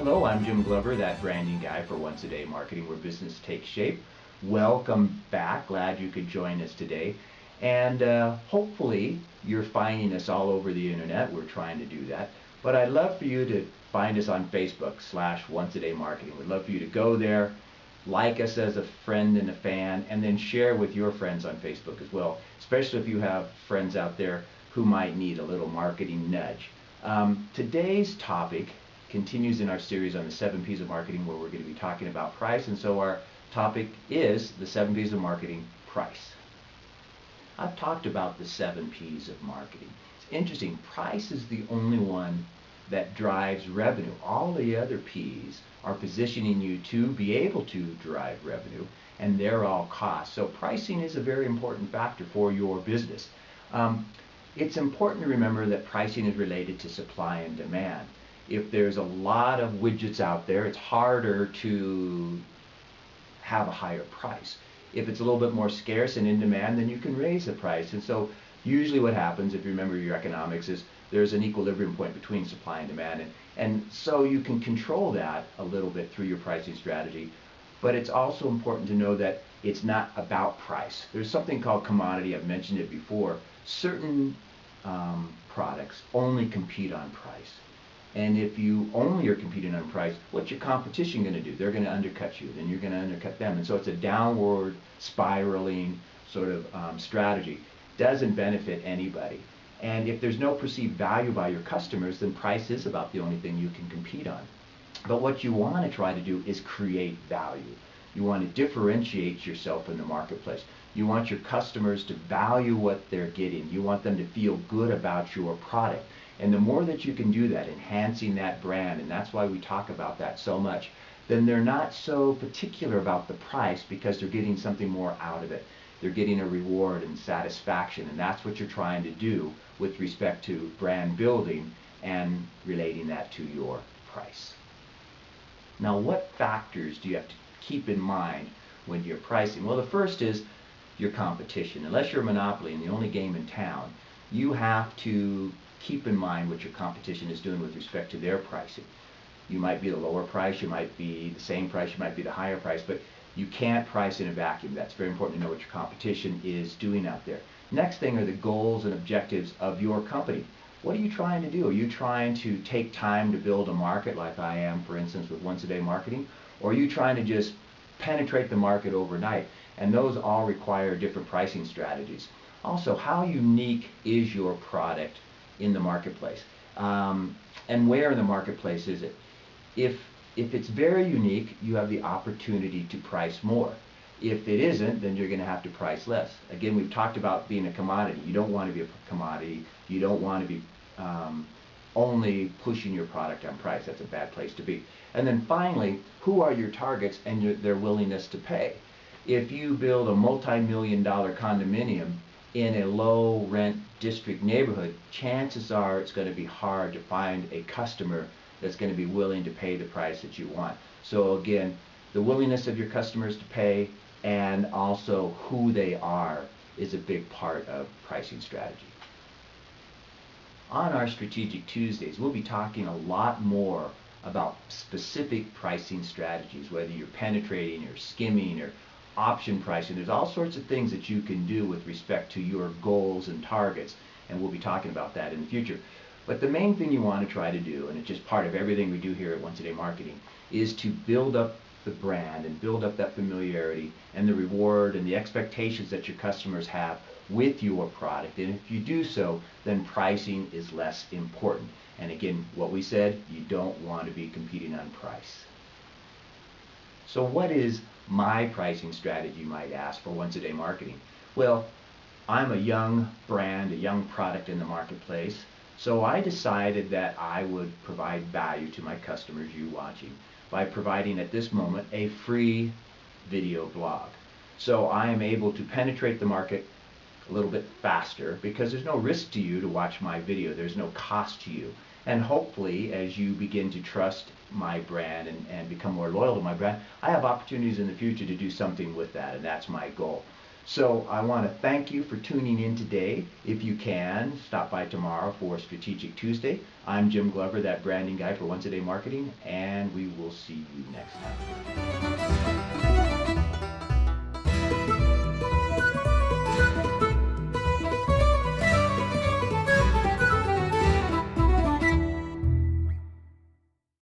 Hello, I'm Jim Glover, that branding guy for Once a Day Marketing, where business takes shape. Welcome back. Glad you could join us today. And hopefully you're finding us all over the internet. We're trying to do that. But I'd love for you to find us on Facebook /Once a Day Marketing. We'd love for you to go there, like us as a friend and a fan, and then share with your friends on Facebook as well, especially if you have friends out there who might need a little marketing nudge. Today's topic continues in our series on the 7 P's of marketing, where we're going to be talking about price, and so our topic is the 7 P's of marketing: price. I've talked about the 7 P's of marketing. It's interesting, price is the only one that drives revenue. All the other P's are positioning you to be able to drive revenue, and they're all costs. So pricing is a very important factor for your business. It's important to remember that pricing is related to supply and demand. If there's a lot of widgets out there, it's harder to have a higher price. If it's a little bit more scarce and in demand, then you can raise the price. And so usually what happens, if you remember your economics, is there's an equilibrium point between supply and demand. And so you can control that a little bit through your pricing strategy. But it's also important to know that it's not about price. There's something called commodity. I've mentioned it before. Certain products only compete on price. And if you only are competing on price, what's your competition going to do? They're going to undercut you, then you're going to undercut them. And so it's a downward spiraling sort of strategy. Doesn't benefit anybody. And if there's no perceived value by your customers, then price is about the only thing you can compete on. But what you want to try to do is create value. You want to differentiate yourself in the marketplace. You want your customers to value what they're getting. You want them to feel good about your product. And the more that you can do that, enhancing that brand, and that's why we talk about that so much, then they're not so particular about the price because they're getting something more out of it. They're getting a reward and satisfaction, and that's what you're trying to do with respect to brand building and relating that to your price. Now, what factors do you have to keep in mind when you're pricing? Well, the first is your competition. Unless you're a monopoly and the only game in town, you have to keep in mind what your competition is doing with respect to their pricing. You might be the lower price, you might be the same price, you might be the higher price, but you can't price in a vacuum. That's very important to know what your competition is doing out there. Next thing are the goals and objectives of your company. What are you trying to do? Are you trying to take time to build a market like I am, for instance, with Once a Day Marketing? Or are you trying to just penetrate the market overnight? And those all require different pricing strategies. Also, how unique is your product in the marketplace? And where in the marketplace is it? If it's very unique, you have the opportunity to price more. If it isn't, then you're going to have to price less. Again, we've talked about being a commodity. You don't want to be a commodity. You don't want to be only pushing your product on price. That's a bad place to be. And then finally, who are your targets and their willingness to pay? If you build a multi-million-dollar condominium in a low rent district neighborhood, chances are it's going to be hard to find a customer that's going to be willing to pay the price that you want. So again, the willingness of your customers to pay and also who they are is a big part of pricing strategy. On our Strategic Tuesdays, we'll be talking a lot more about specific pricing strategies, whether you're penetrating or skimming or option pricing. There's all sorts of things that you can do with respect to your goals and targets, and we'll be talking about that in the future. But the main thing you want to try to do, and it's just part of everything we do here at Once a Day Marketing, is to build up the brand and build up that familiarity and the reward and the expectations that your customers have with your product. And if you do so, then pricing is less important. And again, what we said, you don't want to be competing on price. So what is my pricing strategy, you might ask, for Once a Day Marketing? Well, I'm a young brand, a young product in the marketplace, so I decided that I would provide value to my customers, you watching, by providing at this moment a free video blog. So I am able to penetrate the market a little bit faster because there's no risk to you to watch my video. There's no cost to you. And hopefully, as you begin to trust my brand and become more loyal to my brand, I have opportunities in the future to do something with that, and that's my goal. So I want to thank you for tuning in today. If you can, stop by tomorrow for Strategic Tuesday. I'm Jim Glover, that branding guy for Once a Day Marketing, and we will see you next time.